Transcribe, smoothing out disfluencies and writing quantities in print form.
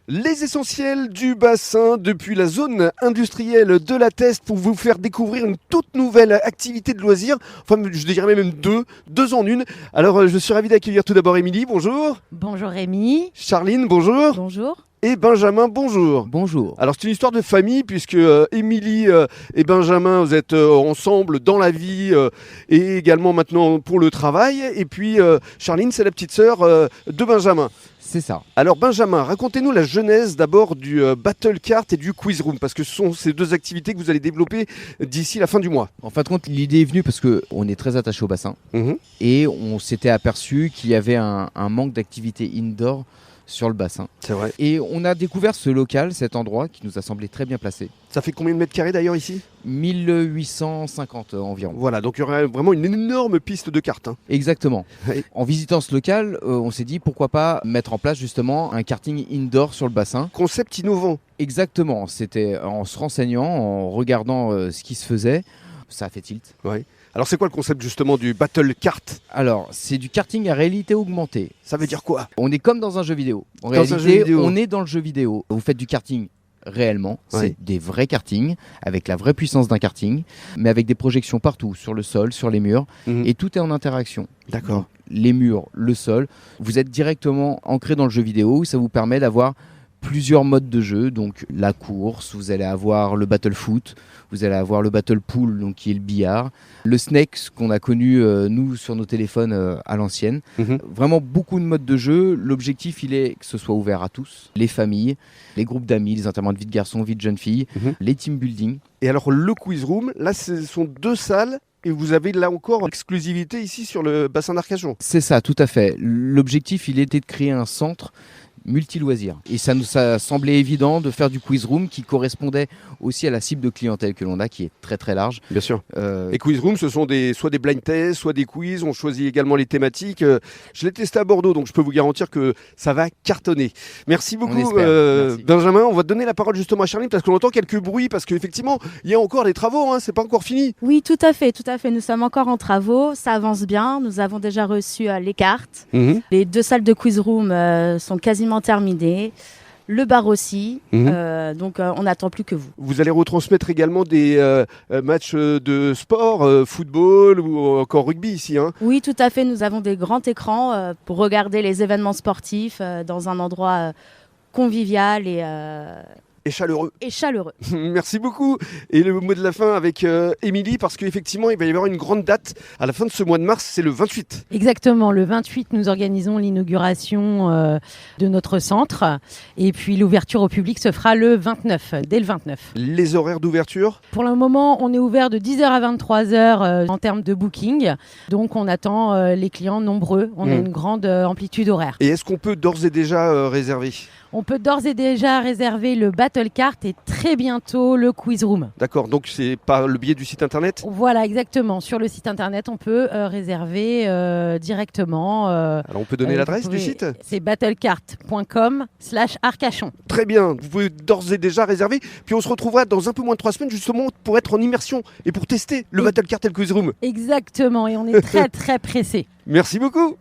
Les essentiels du bassin depuis la zone industrielle de la Teste pour vous faire découvrir une toute nouvelle activité de loisirs. Enfin, je dirais même deux en une. Alors, je suis ravi d'accueillir tout d'abord Émilie, bonjour. Bonjour Rémi. Charline, bonjour. Bonjour. Et Benjamin, bonjour. Bonjour. Alors c'est une histoire de famille puisque Émilie et Benjamin, vous êtes ensemble dans la vie et également maintenant pour le travail. Et puis Charline, c'est la petite sœur de Benjamin. C'est ça. Alors Benjamin, racontez-nous la genèse d'abord du Battle Kart et du Quiz Room parce que ce sont ces deux activités que vous allez développer d'ici la fin du mois. En fin de compte, l'idée est venue parce qu'on est très attaché au bassin et on s'était aperçu qu'il y avait un manque d'activité indoor sur le bassin. C'est vrai. Et on a découvert ce local, cet endroit qui nous a semblé très bien placé. Ça fait combien de mètres carrés d'ailleurs ici ? 1850 environ. Voilà, donc il y aurait vraiment une énorme piste de cartes. Exactement. Oui. En visitant ce local, on s'est dit pourquoi pas mettre en place justement un karting indoor sur le bassin. Concept innovant. Exactement. C'était en se renseignant, en regardant ce qui se faisait. Ça a fait tilt. Ouais. Alors c'est quoi le concept justement du Battle Kart ? Alors, c'est du karting à réalité augmentée. Ça veut dire quoi ? On est comme dans un jeu vidéo. En Dans un réalité, jeu vidéo. on est dans le jeu vidéo. Vous faites du karting réellement, Ouais. c'est des vrais kartings, avec la vraie puissance d'un karting, mais avec des projections partout, sur le sol, sur les murs, et tout est en interaction. D'accord. Les murs, le sol, vous êtes directement ancré dans le jeu vidéo, ça vous permet d'avoir plusieurs modes de jeu, donc la course, vous allez avoir le battle foot, vous allez avoir le battle pool, donc qui est le billard, le snake, ce qu'on a connu nous sur nos téléphones à l'ancienne. Vraiment beaucoup de modes de jeu. L'objectif, il est que ce soit ouvert à tous, les familles, les groupes d'amis, les intervenants de vie de garçons, vie de jeunes filles, les team building. Et alors le Quiz Room, là ce sont deux salles et vous avez là encore l'exclusivité ici sur le bassin d'Arcachon. C'est ça, tout à fait. L'objectif, il était de créer un centre multi-loisirs. Et ça nous a semblé évident de faire du quiz room qui correspondait aussi à la cible de clientèle que l'on a, qui est très très large. Bien sûr. Et Quiz Room, ce sont soit des blind tests, soit des quiz. On choisit également les thématiques. Je l'ai testé à Bordeaux, donc je peux vous garantir que ça va cartonner. Merci beaucoup, Merci. Benjamin. On va donner la parole justement à Charline parce qu'on entend quelques bruits, parce qu'effectivement, il y a encore des travaux, hein, c'est pas encore fini. Oui, tout à fait, tout à fait. Nous sommes encore en travaux, ça avance bien. Nous avons déjà reçu les cartes. Les deux salles de quiz room sont quasiment terminées. Le bar aussi. Donc on n'attend plus que vous. Vous allez retransmettre également des matchs de sport, football ou encore rugby ici, hein. Oui, tout à fait. Nous avons des grands écrans pour regarder les événements sportifs dans un endroit convivial Et chaleureux. et chaleureux. Merci beaucoup. Et le mot de la fin avec Émilie, parce qu'effectivement, il va y avoir une grande date à la fin de ce mois de mars, c'est le 28. Exactement, le 28, nous organisons l'inauguration de notre centre et puis l'ouverture au public se fera le 29, dès le 29. Les horaires d'ouverture ? Pour le moment, on est ouvert de 10h à 23h en termes de booking, donc on attend les clients nombreux, on a une grande amplitude horaire. Et est-ce qu'on peut d'ores et déjà réserver ? On peut d'ores et déjà réserver le Battle Kart et très bientôt le Quiz Room. D'accord, donc c'est par le biais du site internet ? Voilà, exactement. Sur le site internet, on peut réserver directement. Alors on peut donner l'adresse du site ? C'est battlecart.com/Arcachon. Très bien, vous pouvez d'ores et déjà réserver. Puis on se retrouvera dans un peu moins de 3 semaines justement pour être en immersion et pour tester le Battle Kart et le Quiz Room. Exactement, et on est très très pressés. Merci beaucoup.